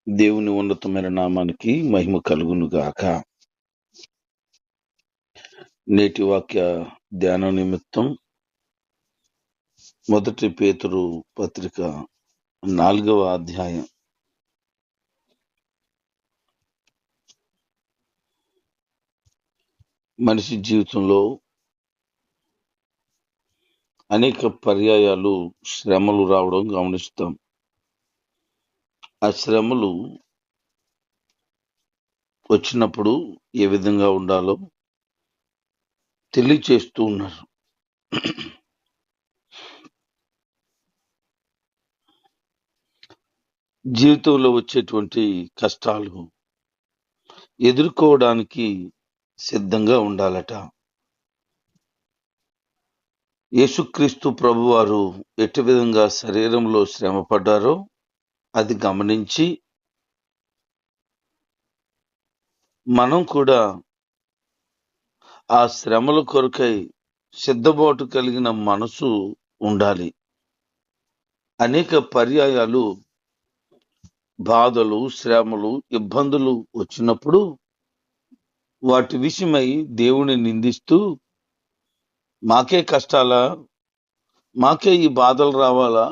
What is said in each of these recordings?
దేవుని ఉన్నతమైన నామానికి మహిమ కలుగును గాక. నేటి వాక్య ధ్యాన నిమిత్తం 1 పేతురు పత్రిక 4వ అధ్యాయం. మనిషి జీవితంలో అనేక పర్యాయాలు శ్రమలు రావడం గమనిస్తాం. ఆ శ్రమలు వచ్చినప్పుడు ఏ విధంగా ఉండాలో తెలియచేస్తూ ఉన్నారు. జీవితంలో వచ్చేటువంటి కష్టాలు ఎదుర్కోవడానికి సిద్ధంగా ఉండాలట. యేసుక్రీస్తు ప్రభువారు ఎట్టి విధంగా శరీరంలో శ్రమ పడ్డారో అది గమనించి మనం కూడా ఆ శ్రమల కొరకై సిద్ధపాటు కలిగిన మనసు ఉండాలి. అనేక పర్యాయాలు బాధలు, శ్రమలు, ఇబ్బందులు వచ్చినప్పుడు వాటి విషయమై దేవుని నిందిస్తూ మాకే కష్టాలా, మాకే ఈ బాధలు రావాలా,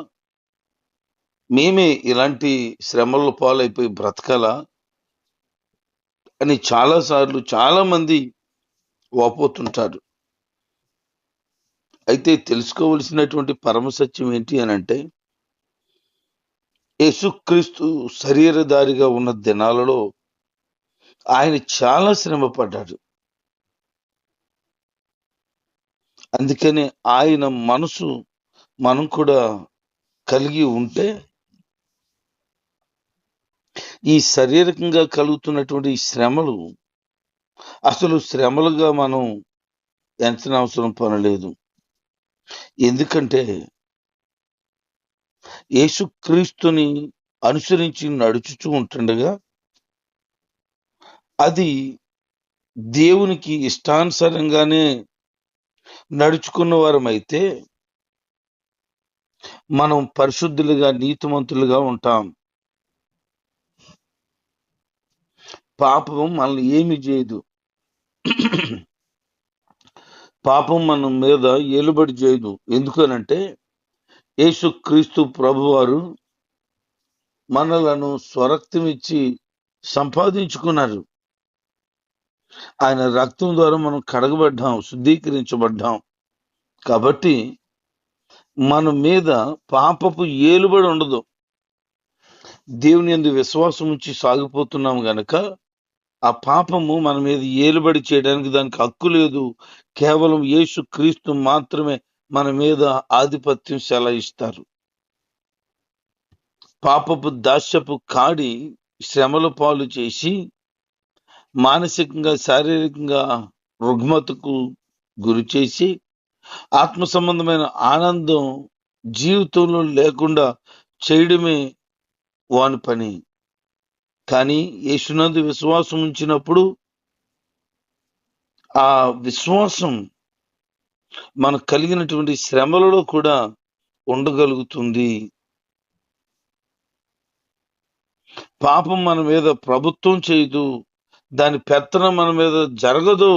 మేమే ఇలాంటి శ్రమల పాలైపోయి బ్రతకాలా అని చాలాసార్లు చాలా మంది వాపోతుంటారు. అయితే తెలుసుకోవలసినటువంటి పరమ సత్యం ఏంటి అని అంటే, యేసుక్రీస్తు శరీరధారిగా ఉన్న దినాలలో ఆయన చాలా శ్రమ పడ్డాడు. అందుకని ఆయన మనసు మనం కూడా కలిగి ఉంటే ఈ శారీరకంగా కలుగుతున్నటువంటి ఈ శ్రమలు అసలు శ్రమలుగా మనం ఎంచనవసరం పనలేదు. ఎందుకంటే యేసుక్రీస్తుని అనుసరించి నడుచుచూ ఉంటుండగా అది దేవునికి ఇష్టానుసారంగానే నడుచుకున్న వారమైతే మనం పరిశుద్ధులుగా, నీతిమంతులుగా ఉంటాం. పాపం మనల్ని ఏమి చేయదు. పాపం మన మీద ఏలుబడి చేయదు. ఎందుకనంటే యేసుక్రీస్తు ప్రభువారు మనలను స్వరక్తం ఇచ్చి సంపాదించుకున్నారు. ఆయన రక్తం ద్వారా మనం కడగబడ్డాం, శుద్ధీకరించబడ్డాం. కాబట్టి మన మీద పాపపు ఏలుబడి ఉండదు. దేవుని యందు విశ్వాసం ఉంచి సాగిపోతున్నాం గనక ఆ పాపము మన మీద ఏలుబడి చేయడానికి దానికి హక్కు లేదు. కేవలం యేసుక్రీస్తు మాత్రమే మన మీద ఆధిపత్యం చెలాయిస్తారు. పాపపు దాస్యపు కాడి శ్రమల పాలు చేసి మానసికంగా, శారీరకంగా రుగ్మతకు గురి చేసి ఆత్మ సంబంధమైన ఆనందం జీవితంలో లేకుండా చేయడమే వాని పని. కానీ యేసునందు విశ్వాసం ఉంచినప్పుడు ఆ విశ్వాసం మనకు కలిగినటువంటి శ్రమలలో కూడా ఉండగలుగుతుంది. పాపం మన మీద ప్రభుత్వం చేయదు, దాని పెత్తనం మన మీద జరగదు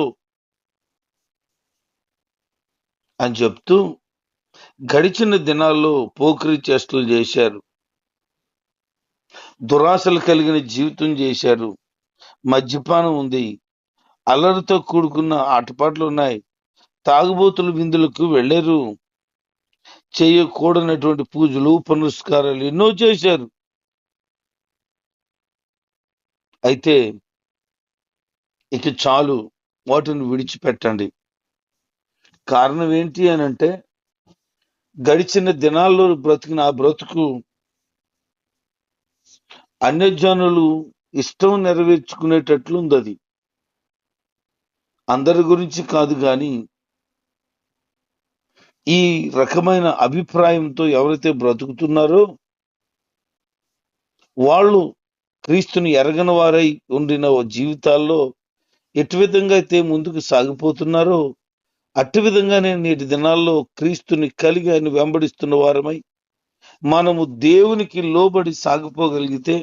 అని చెప్తూ గడిచిన దినాల్లో పోకిరి చేష్టలు చేశారు, దురాశలు కలిగిన జీవితం చేశారు, మద్యపానం ఉంది, అల్లరితో కూడుకున్న ఆటపాటలు ఉన్నాయి, తాగుబోతుల విందులకు వెళ్ళారు, చేయకూడనటువంటి పూజలు పునస్కారాలు ఎన్నో చేశారు. అయితే ఇక చాలు, వాటిని విడిచిపెట్టండి. కారణం ఏంటి అని అంటే గడిచిన దినాల్లో బ్రతికిన ఆ బ్రతుకు అన్యజనులు ఇష్టం నెరవేర్చుకునేటట్లు ఉంది. అది అందరి గురించి కాదు, కానీ ఈ రకమైన అభిప్రాయంతో ఎవరైతే బ్రతుకుతున్నారో వాళ్ళు క్రీస్తుని ఎరగని వారై ఉండిన జీవితాల్లో ఎటు విధంగా అయితే ముందుకు సాగిపోతున్నారో అట్టి విధంగానే నేటి దినాల్లో క్రీస్తుని కలిగి ఆయన వెంబడిస్తున్న వారమై మనము దేవునికి లోబడి సాగిపోగలిగితే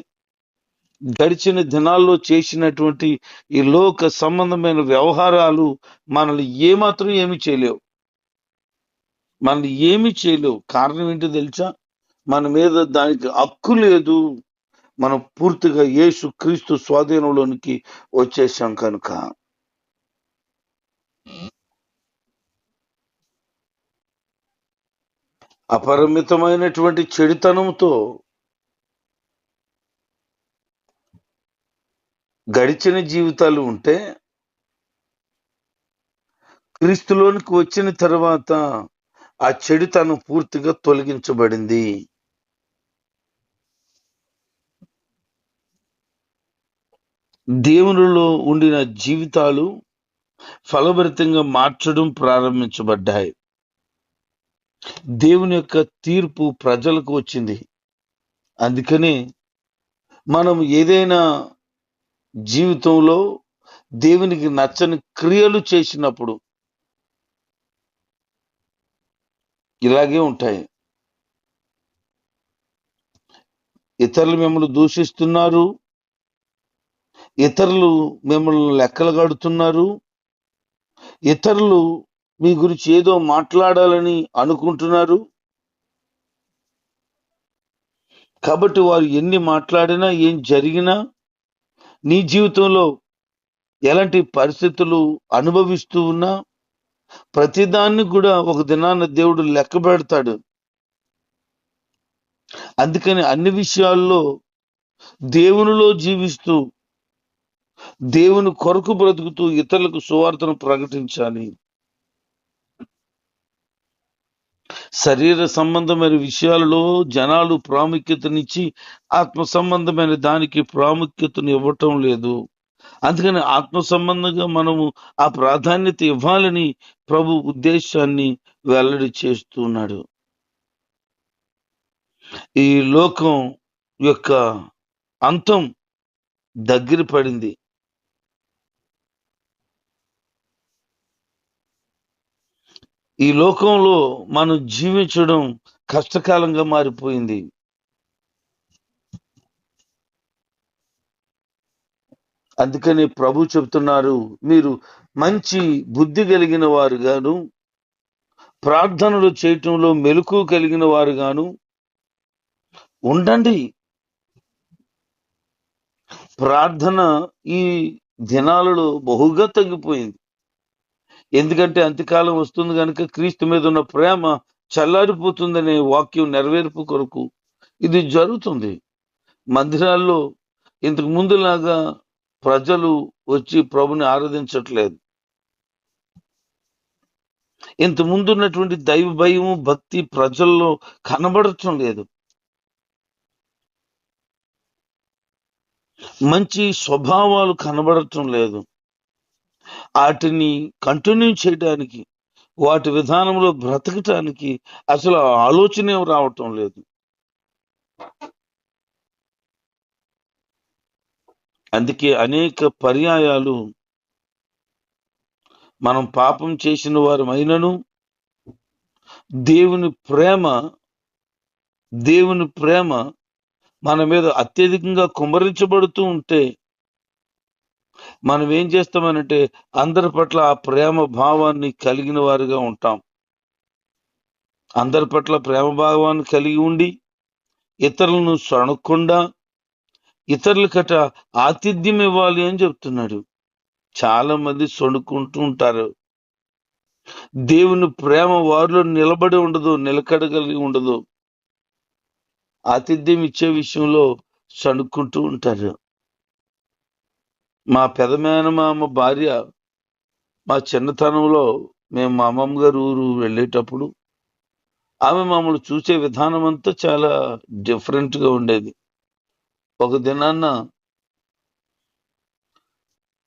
గడిచిన దినాల్లో చేసినటువంటి ఈ లోక సంబంధమైన వ్యవహారాలు మనల్ని ఏమి చేయలేవు. మనల్ని ఏమి చేయలేవు. కారణం ఏంటో తెలుసా? మన మీద దానికి హక్కు లేదు. మనం పూర్తిగా యేసు క్రీస్తు స్వాధీనంలోనికి వచ్చేసాం కనుక. అపరిమితమైనటువంటి చెడుతనంతో గడిచిన జీవితాలు ఉంటే, క్రీస్తులోనికి వచ్చిన తర్వాత ఆ చెడుతనం పూర్తిగా తొలగించబడింది. దేవునిలో ఉండిన జీవితాలు ఫలభరితంగా మార్చడం ప్రారంభించబడ్డాయి. దేవుని యొక్క తీర్పు ప్రజలకు వచ్చింది. అందుకని మనం ఏదైనా జీవితంలో దేవునికి నచ్చని క్రియలు చేసినప్పుడు ఇలాగే ఉంటాయి. ఇతరులు మిమ్మల్ని దూషిస్తున్నారు, ఇతరులు మిమ్మల్ని లెక్కలు కడుతున్నారు, ఇతరులు మీ గురించి ఏదో మాట్లాడాలని అనుకుంటున్నారు. కాబట్టి వారు ఎన్ని మాట్లాడినా, ఏం జరిగినా, నీ జీవితంలో ఎలాంటి పరిస్థితులు అనుభవిస్తూ ఉన్నా, ప్రతిదాన్ని కూడా ఒక దినాన దేవుడు లెక్క పెడతాడు. అందుకని అన్ని విషయాల్లో దేవునిలో జీవిస్తూ, దేవుని కొరకు బ్రతుకుతూ ఇతరులకు సువార్తను ప్రకటించాలి. శరీర సంబంధమైన విషయాలలో జనాలు ప్రాముఖ్యతనిచ్చి ఆత్మ సంబంధమైన దానికి ప్రాముఖ్యతను ఇవ్వటం లేదు. అందుకని ఆత్మ సంబంధంగా మనము ఆ ప్రాధాన్యత ఇవ్వాలని ప్రభు ఉద్దేశాన్ని వెల్లడి చేస్తున్నాడు. ఈ లోకం యొక్క అంతం దగ్గర పడింది. ఈ లోకంలో మనం జీవించడం కష్టకాలంగా మారిపోయింది. అందుకని ప్రభు చెప్తున్నారు, మీరు మంచి బుద్ధి కలిగిన వారుగాను, ప్రార్థనలు చేయటంలో మెలకు కలిగిన వారుగాను ఉండండి. ప్రార్థన ఈ దినాలలో బహుగా తగ్గిపోయింది. ఎందుకంటే అంత్యకాలం వస్తుంది కనుక క్రీస్తు మీద ఉన్న ప్రేమ చల్లారిపోతుందనే వాక్యం నెరవేర్పు కొరకు ఇది జరుగుతుంది. మందిరాల్లో ఇంతకు ముందులాగా ప్రజలు వచ్చి ప్రభుని ఆరాధించట్లేదు. ఇంత ముందున్నటువంటి దైవ భయము, భక్తి ప్రజల్లో కనబడటం లేదు. మంచి స్వభావాలు కనబడటం లేదు. వాటిని కంటిన్యూ చేయడానికి, వాటి విధానంలో బ్రతకటానికి అసలు ఆలోచనే రావటం లేదు. అందుకే అనేక పర్యాయాలు మనం పాపం చేసిన వారమైనను దేవుని ప్రేమ మన మీద అత్యధికంగా కుమ్మరించబడుతూ ఉంటే మనం ఏం చేస్తామనంటే అందరి పట్ల ఆ ప్రేమ భావాన్ని కలిగిన వారుగా ఉంటాం. అందరి పట్ల ప్రేమ భావాన్ని కలిగి ఉండి ఇతరులను సణుక్కుండా ఇతరులకట ఆతిథ్యం ఇవ్వాలి అని చెప్తున్నాడు. చాలా మంది సణుక్కుంటూ ఉంటారు. దేవుని ప్రేమ వారిలో నిలబడి ఉండదు, నిలకడగలిగి ఉండదు. ఆతిథ్యం ఇచ్చే విషయంలో సణుక్కుంటూ ఉంటారు. మా పెదమేనమామ భార్య, మా చిన్నతనంలో మేము మా అమ్మమ్మ గారు ఊరు వెళ్ళేటప్పుడు ఆమె మమ్మల్ని చూసే విధానం అంతా చాలా డిఫరెంట్గా ఉండేది. ఒక దినాన్న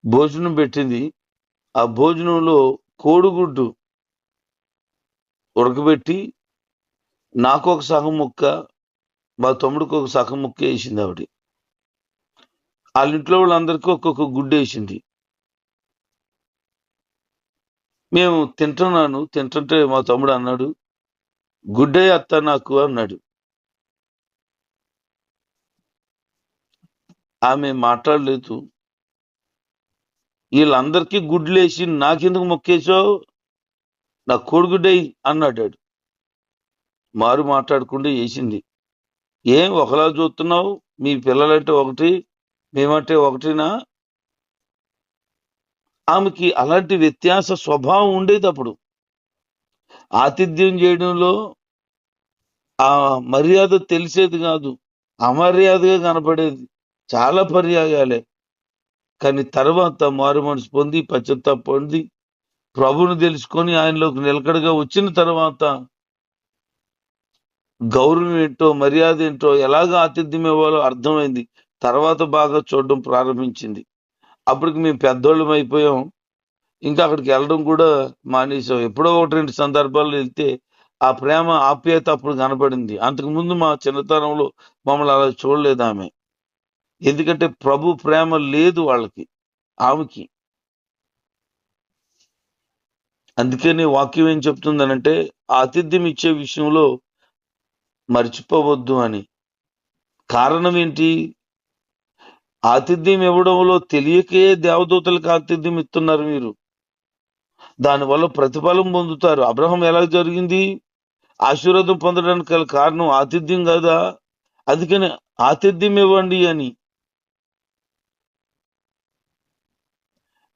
భోజనం పెట్టింది. ఆ భోజనంలో కోడిగుడ్డు ఉడకబెట్టి నాకు ఒక సగం ముక్క, మా తమ్ముడికి ఒక సగం ముక్క వేసింది ఆవిడ. వాళ్ళ ఇంట్లో వాళ్ళందరికీ ఒక్కొక్క గుడ్డు వేసింది. మేము తింటుంటే మా తమ్ముడు అన్నాడు, గుడ్డే అత్త నాకు అన్నాడు. ఆమె మాట్లాడలేదు. వీళ్ళందరికీ గుడ్లేసి నాకెందుకు మొక్కేశావు, నా కోడిగుడ్డై అన్నాడు. మారు మాట్లాడకుండా వేసింది. ఏం ఒకలా చూస్తున్నావు, మీ పిల్లలంటే ఒకటి, మేమంటే ఒకటినా? ఆమెకి అలాంటి వ్యత్యాస స్వభావం ఉండేది. అప్పుడు ఆతిథ్యం చేయడంలో ఆ మర్యాద తెలిసేది కాదు, అమర్యాదగా కనపడేది. చాలా పర్యాయాలే. కానీ తర్వాత మారు మనసు పొంది పశ్చాత్తాప పొంది ప్రభువును తెలుసుకొని ఆయనలోకి నిలకడగా వచ్చిన తర్వాత గౌరవం ఏంటో, మర్యాద ఏంటో, ఎలాగ ఆతిథ్యం ఇవ్వాలో అర్థమైంది. తర్వాత బాగా చూడడం ప్రారంభించింది. అప్పటికి మేము పెద్దోళ్ళం అయిపోయాం. ఇంకా అక్కడికి వెళ్ళడం కూడా మానేసాం. ఎప్పుడో ఒకటి రెండు సందర్భాల్లో వెళ్తే ఆ ప్రేమ ఆప్యాయత అప్పుడు కనపడింది. అంతకుముందు మా చిన్నతనంలో మమ్మల్ని అలా చూడలేదు ఆమె. ఎందుకంటే ప్రభు ప్రేమ లేదు వాళ్ళకి, ఆమెకి. అందుకని వాక్యం ఏం చెప్తుందనంటే ఆతిథ్యం ఇచ్చే విషయంలో మర్చిపోవద్దు అని. కారణం ఏంటి? ఆతిథ్యం ఇవ్వడంలో తెలియకే దేవదూతలకు ఆతిథ్యం ఇస్తున్నారు మీరు. దానివల్ల ప్రతిఫలం పొందుతారు. అబ్రహం ఎలా జరిగింది? ఆశీర్వాదం పొందడానికి గల కారణం ఆతిథ్యం కదా. అందుకని ఆతిథ్యం ఇవ్వండి అని.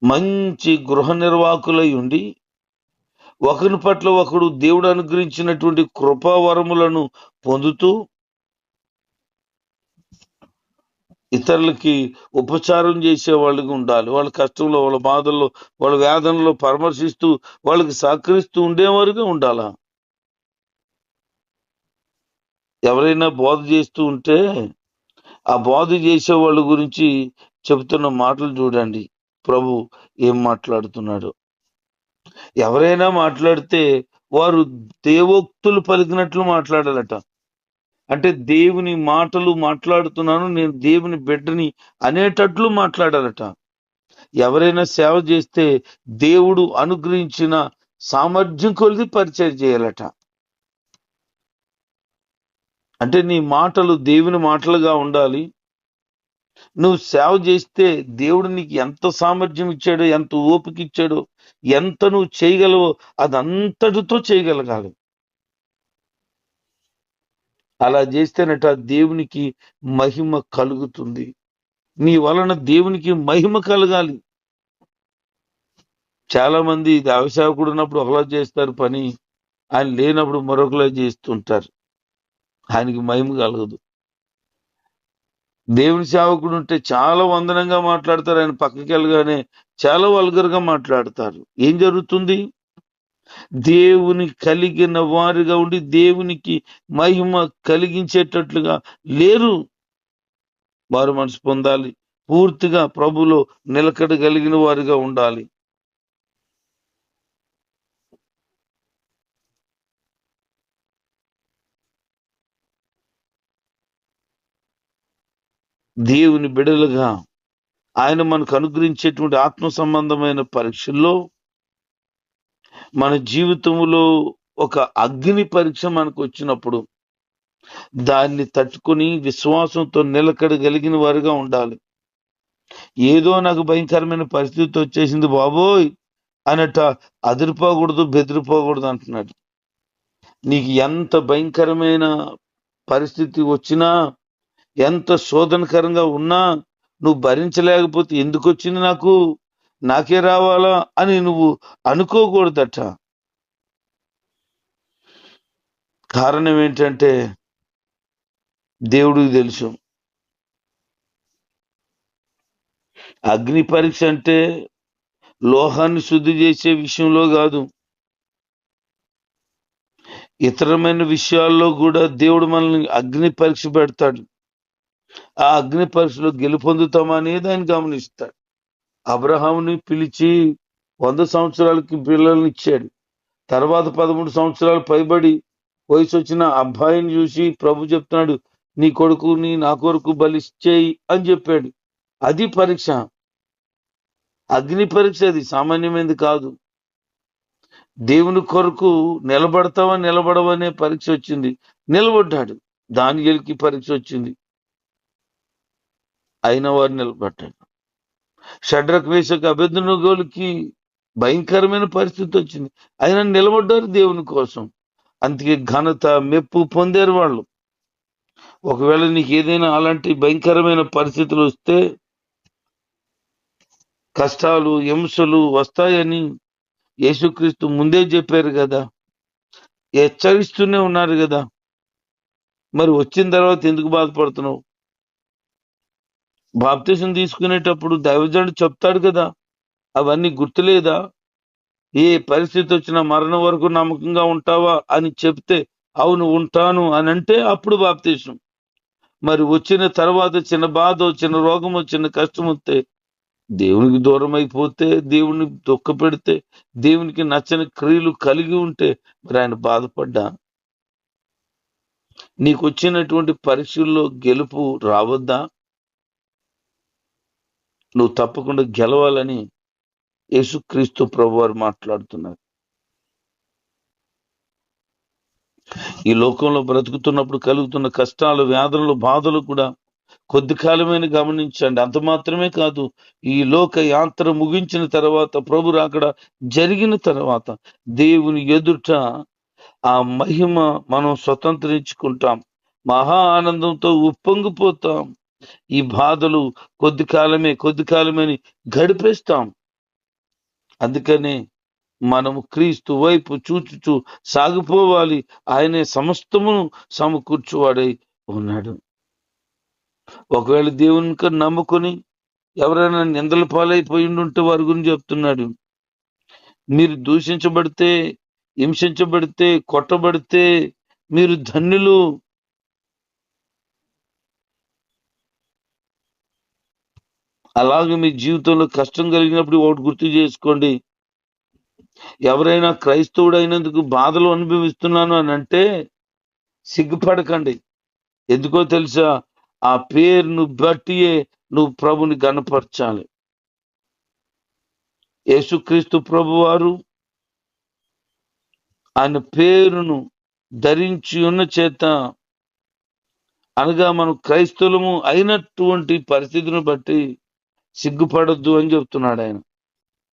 మంచి గృహ నిర్వాహకులై ఉండి ఒకరి పట్ల ఒకడు దేవుడు అనుగ్రహించినటువంటి కృపావరములను పొందుతూ ఇతరులకి ఉపచారం చేసే వాళ్ళకి ఉండాలి. వాళ్ళ కష్టంలో, వాళ్ళ బాధల్లో, వాళ్ళ వేదనలో పరామర్శిస్తూ వాళ్ళకి సహకరిస్తూ ఉండేవారుగా ఉండాలా. ఎవరైనా బోధ చేస్తూ ఉంటే ఆ బోధ చేసే వాళ్ళ గురించి చెబుతున్న మాటలు చూడండి, ప్రభు ఏం మాట్లాడుతున్నాడు. ఎవరైనా మాట్లాడితే వారు దేవోక్తులు పలికినట్లు మాట్లాడాలట. అంటే దేవుని మాటలు మాట్లాడుతున్నాను, నేను దేవుని బిడ్డని అనేటట్లు మాట్లాడాలట. ఎవరైనా సేవ చేస్తే దేవుడు అనుగ్రహించిన సామర్థ్యం కొలిది పరిచయం చేయాలట. అంటే నీ మాటలు దేవుని మాటలుగా ఉండాలి. నువ్వు సేవ చేస్తే దేవుడు నీకు ఎంత సామర్థ్యం ఇచ్చాడో, ఎంత ఓపిక ఇచ్చాడో, ఎంత నువ్వు చేయగలవో అదంతటితో చేయగలగాలి. అలా చేస్తేనట దేవునికి మహిమ కలుగుతుంది. నీ వలన దేవునికి మహిమ కలగాలి. చాలా మంది సేవకుడు ఉన్నప్పుడు ఒకలా చేస్తారు పని, ఆయన లేనప్పుడు మరొకలా చేస్తుంటారు. ఆయనకి మహిమ కలగదు. దేవుని సేవకుడు ఉంటే చాలా వందనంగా మాట్లాడతారు, ఆయన పక్కకి వెళ్ళగానే చాలా వల్గర్గా మాట్లాడతారు. ఏం జరుగుతుంది? దేవుని కలిగిన వారిగా ఉండి దేవునికి మహిమ కలిగించేటట్లుగా లేరు. వారు మనసు పొందాలి, పూర్తిగా ప్రభులో నిలకడ కలిగిన వారిగా ఉండాలి. దేవుని బిడలుగా ఆయన మనకు అనుగ్రహించేటువంటి ఆత్మ సంబంధమైన పరీక్షల్లో మన జీవితంలో ఒక అగ్ని పరీక్ష మనకు వచ్చినప్పుడు దాన్ని తట్టుకొని విశ్వాసంతో నిలకడగలిగిన వారుగా ఉండాలి. ఏదో నాకు భయంకరమైన పరిస్థితి వచ్చేసింది బాబోయ్ అనట అదిరిపోకూడదు, బెదిరిపోకూడదు అంటున్నాడు. నీకు ఎంత భయంకరమైన పరిస్థితి వచ్చినా, ఎంత శోధనకరంగా ఉన్నా నువ్వు భరించలేకపోతే ఎందుకు వచ్చింది నాకే రావాలా అని నువ్వు అనుకోకూడదట. కారణం ఏంటంటే దేవుడికి తెలుసు. అగ్ని పరీక్ష అంటే లోహాన్ని శుద్ధి చేసే విషయంలో కాదు, ఇతరమైన విషయాల్లో కూడా దేవుడు మనల్ని అగ్ని పరీక్ష పెడతాడు. ఆ అగ్ని పరీక్షలో గెలుపొందుతామా అనేది ఆయన గమనిస్తాడు. అబ్రహాముని పిలిచి 100 సంవత్సరాలకి పిల్లల్ని ఇచ్చాడు. తర్వాత 13 సంవత్సరాలు పైబడి వయసు వచ్చిన అబ్బాయిని చూసి ప్రభు చెప్తున్నాడు, నీ కొడుకుని నా కొరకు బలిచ్చేయి అని చెప్పాడు. అది పరీక్ష, అగ్ని పరీక్ష. అది సామాన్యమైనది కాదు. దేవుని కొరకు నిలబడతావా నిలబడవనే పరీక్ష వచ్చింది. నిలబడ్డాడు. దానియేలుకి పరీక్ష వచ్చింది. అయిన వారు నిలబడ్డాడు. షడ్రక్ మేషక్ అబేద్నెగోలకి భయంకరమైన పరిస్థితి వచ్చింది, అయినా నిలబడ్డారు దేవుని కోసం. అందుకే ఘనత మెప్పు పొందారు వాళ్ళు. ఒకవేళ నీకు ఏదైనా అలాంటి భయంకరమైన పరిస్థితులు వస్తే, కష్టాలు హింసలు వస్తాయని యేసుక్రీస్తు ముందే చెప్పారు కదా, హెచ్చరిస్తూనే ఉన్నారు కదా. మరి వచ్చిన తర్వాత ఎందుకు బాధపడుతున్నావు? బాప్తిసం తీసుకునేటప్పుడు దైవజనుడు చెప్తాడు కదా, అవన్నీ గుర్తులేదా? ఏ పరిస్థితి వచ్చినా మరణం వరకు నమ్మకంగా ఉంటావా అని చెప్తే, అవును ఉంటాను అని అంటే అప్పుడు బాప్తిసం. మరి వచ్చిన తర్వాత చిన్న బాధ, చిన్న రోగము, చిన్న కష్టం వస్తే, దేవునికి దూరం అయిపోతే, దేవుని దుఃఖ పెడితే, దేవునికి నచ్చని క్రియలు కలిగి ఉంటే మరి ఆయన బాధపడ్డా? నీకు వచ్చినటువంటి పరీక్షల్లో గెలుపు రావద్దా? నువ్వు తప్పకుండా గెలవాలని యేసుక్రీస్తు ప్రభువారు మాట్లాడుతున్నారు. ఈ లోకంలో బ్రతుకుతున్నప్పుడు కలుగుతున్న కష్టాలు, వ్యాధులు, బాధలు కూడా కొద్ది కాలమైన గమనించండి. అంత మాత్రమే కాదు, ఈ లోక యాత్ర ముగించిన తర్వాత, ప్రభు రాకడ జరిగిన తర్వాత దేవుని ఎదుట ఆ మహిమ మనం స్వతంత్రించుకుంటాం. మహా ఆనందంతో ఉప్పొంగిపోతాం. ఈ బాధలు కొద్ది కాలమని గడిపేస్తాం. అందుకనే మనము క్రీస్తు వైపు చూచుచూ సాగిపోవాలి. ఆయనే సమస్తమును సమకూర్చువాడై ఉన్నాడు. ఒకవేళ దేవునికి నమ్ముకొని ఎవరైనా నిందల పాలైపోయి ఉంటే వారి గురించి చెప్తున్నాడు. మీరు దూషించబడితే, హింసించబడితే, కొట్టబడితే మీరు ధన్యులు. అలాగే మీ జీవితంలో కష్టం కలిగినప్పుడు ఒకటి గుర్తు చేసుకోండి, ఎవరైనా క్రైస్తవుడు అయినందుకు బాధలు అనుభవిస్తున్నాను అని అంటే సిగ్గుపడకండి. ఎందుకో తెలుసా? ఆ పేరును బట్టియే నువ్వు ప్రభుని గణపరచాలి. యేసుక్రీస్తు ప్రభువారు ఆయన పేరును ధరించి ఉన్న చేత, అనగా మనం క్రైస్తవులము అయినటువంటి పరిస్థితిని బట్టి సిగ్గుపడొద్దు అని చెప్తున్నాడు ఆయన.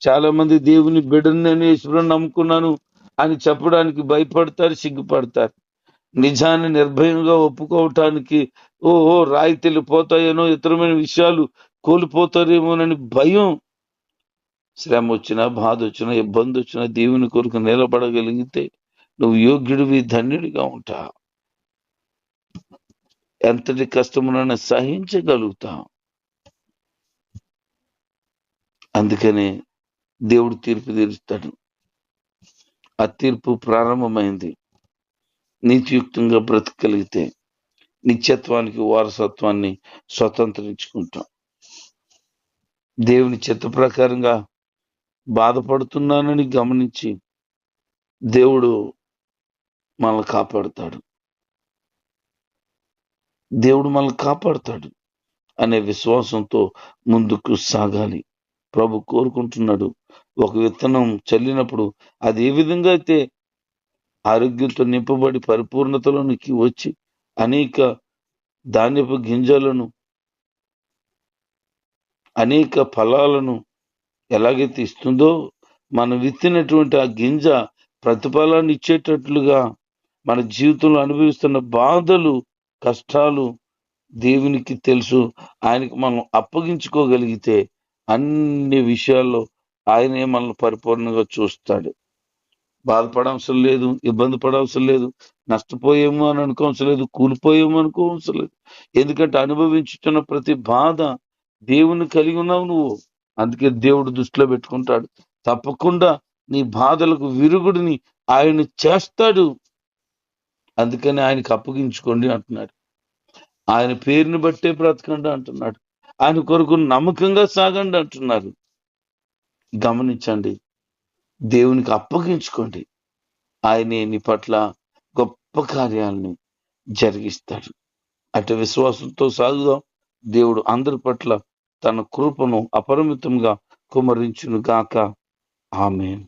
చాలా మంది దేవుని బిడ్డను, నేను యేసుని నమ్ముకున్నాను అని చెప్పడానికి భయపడతారు, సిగ్గుపడతారు. నిజాన్ని నిర్భయంగా ఒప్పుకోవటానికి రాయితీలు పోతాయేనో, ఇతరమైన విషయాలు కోల్పోతారేమోనని భయం. శ్రమ వచ్చినా, బాధ వచ్చినా, ఇబ్బంది వచ్చినా దేవుని కొరకు నిలబడగలిగితే నువ్వు యోగ్యుడివి, ధన్యుడిగా ఉంటావు. ఎంతటి కష్టమునైనా సహించగలుగుతావు. అందుకనే దేవుడు తీర్పు తీరుస్తాడు. ఆ తీర్పు ప్రారంభమైంది. నీతియుక్తంగా బ్రతకగలిగితే నిత్యత్వానికి, వారసత్వాన్ని స్వతంత్రించుకుంటాం. దేవుని చిత్త ప్రకారంగా బాధపడుతున్నానని గమనించి దేవుడు మనల్ని కాపాడుతాడు. దేవుడు మనల్ని కాపాడుతాడు అనే విశ్వాసంతో ముందుకు సాగాలి. ప్రభు కోరుకుంటున్నాడు. ఒక విత్తనం చల్లినప్పుడు అది ఏ విధంగా అయితే ఆరోగ్యంతో నింపబడి పరిపూర్ణతలోనికి వచ్చి అనేక ధాన్యపు గింజలను, అనేక ఫలాలను ఎలాగైతే ఇస్తుందో, మనం విత్తినటువంటి ఆ గింజ ప్రతిఫలాన్ని ఇచ్చేటట్లుగా మన జీవితంలో అనుభవిస్తున్న బాధలు, కష్టాలు దేవునికి తెలుసు. ఆయనకి మనం అప్పగించుకోగలిగితే అన్ని విషయాల్లో ఆయనే మనల్ని పరిపూర్ణంగా చూస్తాడు. బాధపడవసరం లేదు, ఇబ్బంది పడవసరం లేదు, నష్టపోయేమో అని అనుకోవసరం లేదు, కూలిపోయేమో అనుకోవసరం లేదు. ఎందుకంటే అనుభవించుతున్న ప్రతి బాధ దేవుని కలిగి ఉన్నావు నువ్వు. అందుకే దేవుడు దృష్టిలో పెట్టుకుంటాడు. తప్పకుండా నీ బాధలకు విరుగుడిని ఆయన చేస్తాడు. అందుకని ఆయనకు అప్పగించుకోండి అంటున్నాడు. ఆయన పేరుని బట్టే బ్రతకండి అంటున్నాడు. ఆయన కొరకు నమ్మకంగా సాగండి అంటున్నారు. గమనించండి, దేవునికి అప్పగించుకోండి. ఆయనే నీ పట్ల గొప్ప కార్యాలని జరిగిస్తాడు. అటు విశ్వాసంతో సాగుదాం. దేవుడు అందరి పట్ల తన కృపను అపరిమితంగా కుమ్మరించును గాక. ఆమేన్.